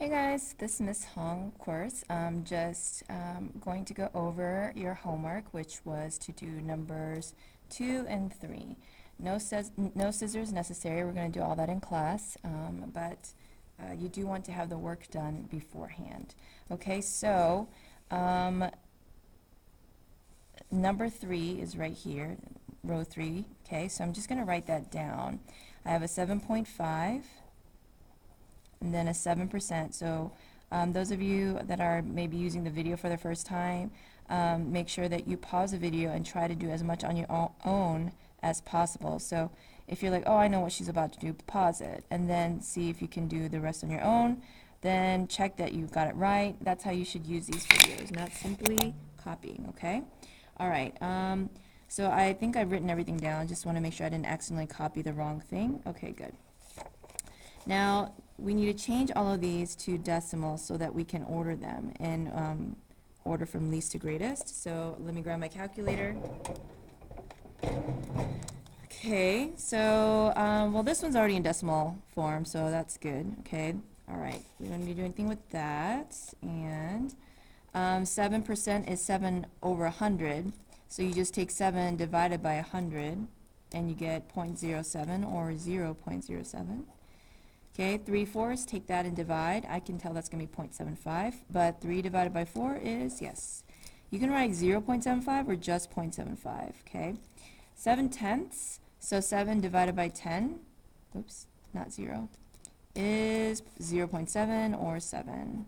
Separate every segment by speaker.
Speaker 1: Hey guys, this is Miss Hong, of course. I'm just going to go over your homework, which was to do numbers 2 and 3. No scissors necessary. We're going to do all that in class, but you do want to have the work done beforehand. Okay, so number 3 is right here, row 3. Okay, so I'm just going to write that down. I have a 7.5. And then a 7%. So those of you that are maybe using the video for the first time, make sure that you pause the video and try to do as much on your own as possible. So if you're like, oh, I know what she's about to do, pause it, and then see if you can do the rest on your own. Then check that you got it right. That's how you should use these videos, not simply copying, okay? All right. So I think I've written everything down. Just want to make sure I didn't accidentally copy the wrong thing. Okay, good. Now, we need to change all of these to decimals so that we can order them in order from least to greatest. So let me grab my calculator. Okay, so, well, this one's already in decimal form, so that's good. Okay, all right, we don't need to do anything with that. And 7% is 7 over 100, so you just take 7 divided by 100, and you get 0.07 or 0.07. Okay, 3/4, take that and divide. I can tell that's going to be 0.75, but 3 divided by 4 is, yes. You can write 0.75 or just 0.75, okay? 7/10, so 7 divided by 10, oops, not 0, is 0.7 or 7.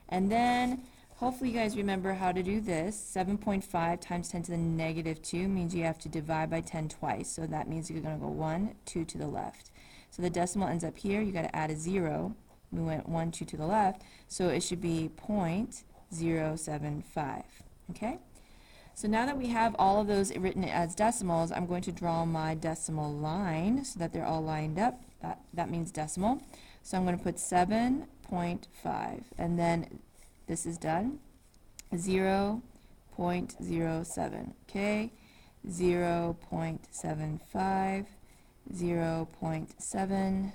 Speaker 1: And then, hopefully you guys remember how to do this. 7.5 times 10 to the negative 2 means you have to divide by 10 twice, so that means you're going to go 1, 2 to the left. So the decimal ends up here. You got to add a 0. We went 1, 2 to the left, so it should be 0.075. Okay? So now that we have all of those written as decimals, I'm going to draw my decimal line so that they're all lined up. That means decimal. So I'm going to put 7.5, and then this is done. 0.07. Okay? 0.75. 0.7,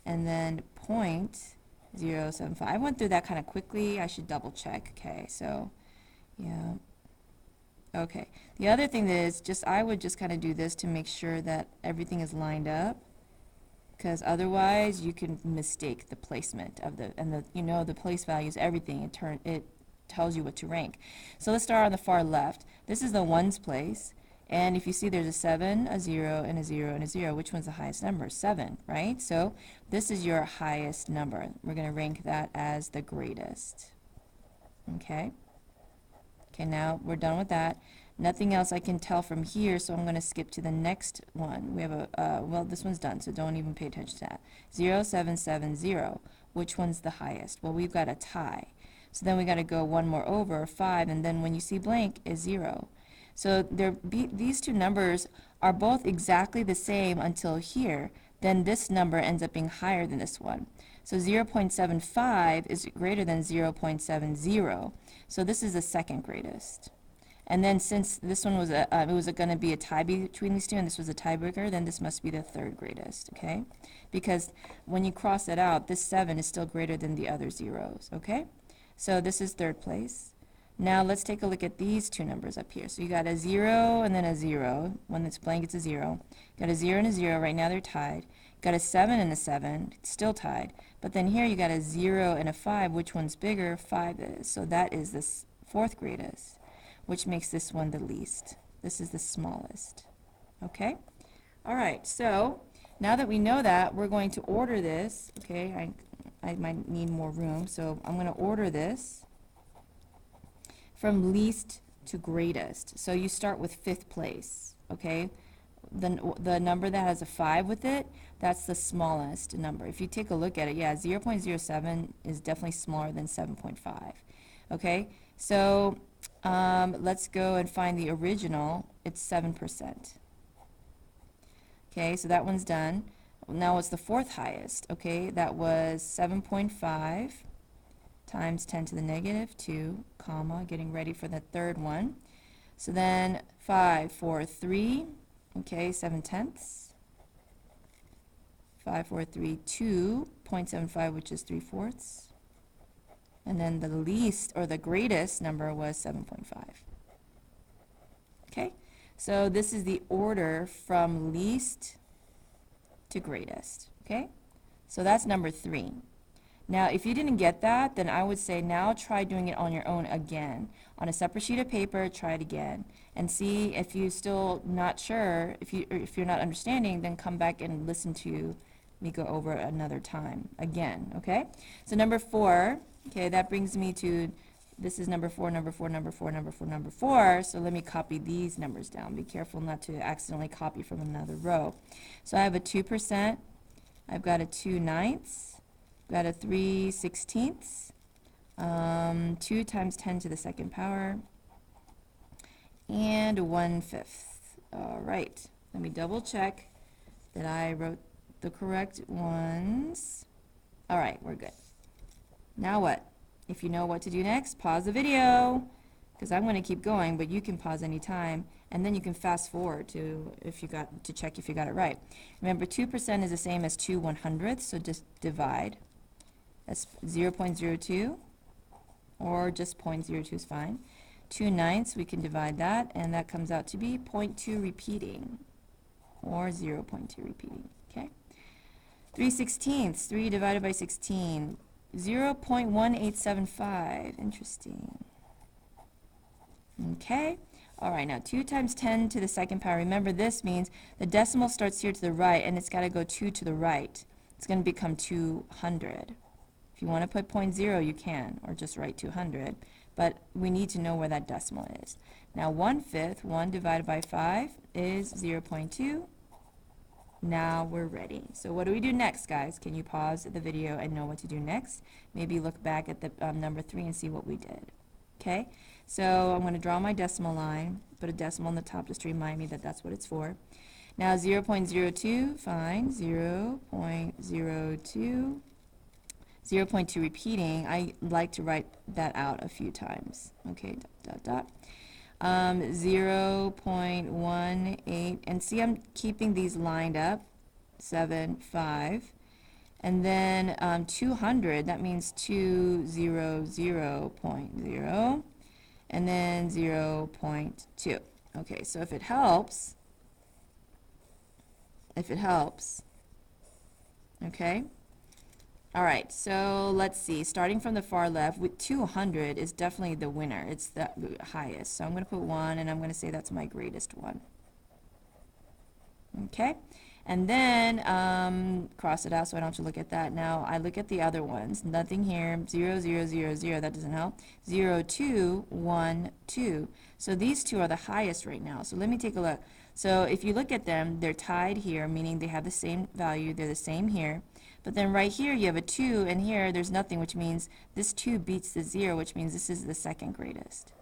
Speaker 1: and then 0.075. I went through that kind of quickly. I should double check. Okay, so yeah. Okay. The other thing is I would just kind of do this to make sure that everything is lined up, because otherwise you can mistake the placement of the place values, everything. It tells you what to rank. So let's start on the far left. This is the ones place. And if you see there's a 7, a 0, and a 0, and a 0, which one's the highest number? 7, right? So this is your highest number. We're going to rank that as the greatest. Okay? Okay, now we're done with that. Nothing else I can tell from here, so I'm going to skip to the next one. We have well, this one's done, so don't even pay attention to that. 0770. Which one's the highest? Well, we've got a tie. So then we got to go one more over, 5, and then when you see blank is 0. So these two numbers are both exactly the same until here. Then this number ends up being higher than this one. So 0.75 is greater than 0.70. So this is the second greatest. And then since this one was it was going to be a tie between these two, and this was a tiebreaker, then this must be the third greatest, okay? Because when you cross it out, this 7 is still greater than the other zeros, okay? So this is third place. Now let's take a look at these two numbers up here. So you got a 0 and then a 0. When it's blank, it's a 0. Got a 0 and a 0. Right now they're tied. Got a 7 and a 7. It's still tied. But then here you got a 0 and a 5. Which one's bigger? 5 is. So that is the fourth greatest, which makes this one the least. This is the smallest. Okay? All right. So now that we know that, we're going to order this. Okay? I might need more room, so I'm going to order this from least to greatest. So you start with 5th place, okay? The number that has a 5 with it, that's the smallest number. If you take a look at it, yeah, 0.07 is definitely smaller than 7.5, okay? So let's go and find the original. It's 7%. Okay, so that one's done. Now what's the fourth highest? Okay, that was 7.5. times 10 to the negative 2, comma, getting ready for the third one. So then 5, 4, 3, okay, 7/10. 5, 4, 3, 2, 0.75, which is 3/4. And then the least, or the greatest number was 7.5. Okay, so this is the order from least to greatest. Okay, so that's number 3. Now, if you didn't get that, then I would say now try doing it on your own again. On a separate sheet of paper, try it again. And see if you're still not sure, if you're not understanding, then come back and listen to me go over another time again, okay? So number 4, okay, that brings me to, this is number 4, number 4, number 4, number 4, number 4. So let me copy these numbers down. Be careful not to accidentally copy from another row. So I have a 2%, I've got a 2/9, got a 3/16, 2 times 10 to the second power, and 1/5. All right, let me double check that I wrote the correct ones. All right, we're good. Now what? If you know what to do next, pause the video, because I'm going to keep going, but you can pause anytime, and then you can fast forward to check if you got it right. Remember, 2% is the same as 2/100ths, so just divide. That's 0.02, or just 0.02 is fine. 2/9, we can divide that, and that comes out to be 0.2 repeating, or 0.2 repeating, okay? 3/16, 3 divided by 16, 0.1875, interesting. Okay, all right, now 2 times 10 to the second power. Remember, this means the decimal starts here to the right, and it's got to go 2 to the right. It's going to become 200. If you want to put 0.0, you can, or just write 200. But we need to know where that decimal is. Now 1/5, 1 divided by 5 is 0.2. Now we're ready. So what do we do next, guys? Can you pause the video and know what to do next? Maybe look back at the number 3 and see what we did. Okay? So I'm going to draw my decimal line, put a decimal on the top just to remind me that that's what it's for. Now 0.02, fine, 0.02. 0.2 repeating, I like to write that out a few times. Okay, dot, dot, dot. 0.18, and see I'm keeping these lined up, 7, 5. And then 200, that means 200.0, and then 0.2. Okay, so if it helps, okay? All right, so let's see. Starting from the far left, with 200 is definitely the winner. It's the highest. So I'm going to put 1, and I'm going to say that's my greatest one. Okay, and then cross it out so I don't have to look at that. Now I look at the other ones. Nothing here. 0, 0, 0, 0. That doesn't help. 0, 2, 1, 2. So these two are the highest right now. So let me take a look. So if you look at them, they're tied here, meaning they have the same value. They're the same here. But then right here you have a 2, and here there's nothing, which means this 2 beats the 0, which means this is the second greatest,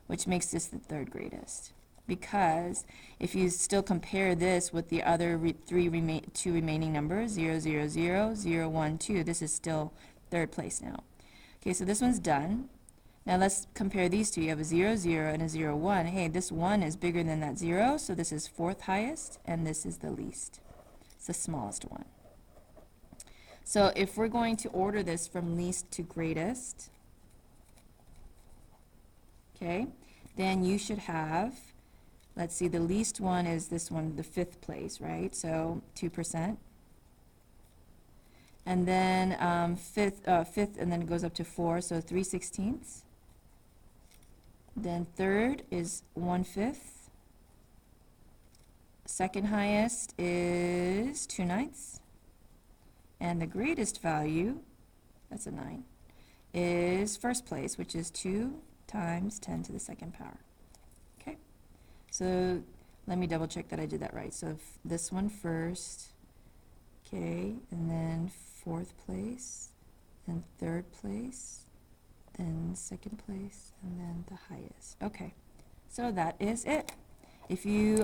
Speaker 1: which makes this the third greatest. Because if you still compare this with the other two remaining numbers, 0, 0, 0, 0, 1, 2, this is still third place now. Okay, so this one's done. Now let's compare these two. You have a 0, 0 and a 0, 1. Hey, this 1 is bigger than that 0, so this is fourth highest, and this is the least. It's the smallest one. So if we're going to order this from least to greatest, okay, then you should have, let's see, the least one is this one, the 5th place, right? So 2%. And then 5th, and then it goes up to 4, so 3/16. Then third is 1/5. Second highest is 2/9. And the greatest value, that's a 9, is first place, which is 2 times 10 to the second power. Okay, so let me double check that I did that right. So this one first, okay, and then 4th place, and 3rd place, then 2nd place, and then the highest. Okay, so that is it. If you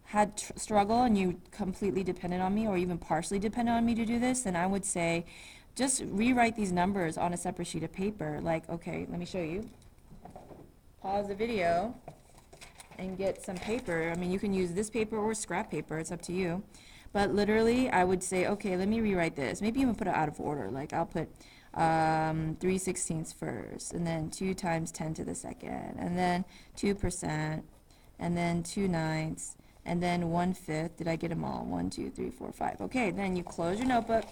Speaker 1: had struggle and you completely depended on me or even partially depended on me to do this, then I would say just rewrite these numbers on a separate sheet of paper. Like, okay, let me show you. Pause the video and get some paper. I mean, you can use this paper or scrap paper. It's up to you. But literally, I would say, okay, let me rewrite this. Maybe even put it out of order. Like I'll put 3/16 first, and then 2 times 10 to the second, and then 2%, and then 2/9, and then 1/5. Did I get them all? 1, 2, 3, 4, 5. Okay, then you close your notebook,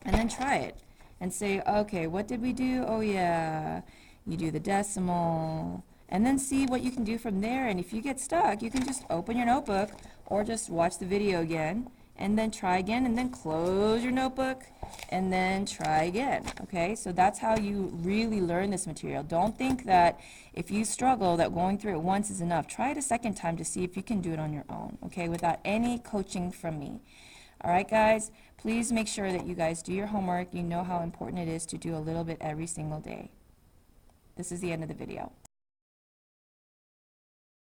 Speaker 1: and then try it. And say, okay, what did we do? Oh yeah, you do the decimal, and then see what you can do from there. And if you get stuck, you can just open your notebook or just watch the video again and then try again, and then close your notebook and then try again. Okay, so that's how you really learn this material. Don't think that if you struggle that going through it once is enough. Try it a second time to see if you can do it on your own, okay, without any coaching from me. All right, guys, please make sure that you guys do your homework. You know how important it is to do a little bit every single day. This is the end of the video.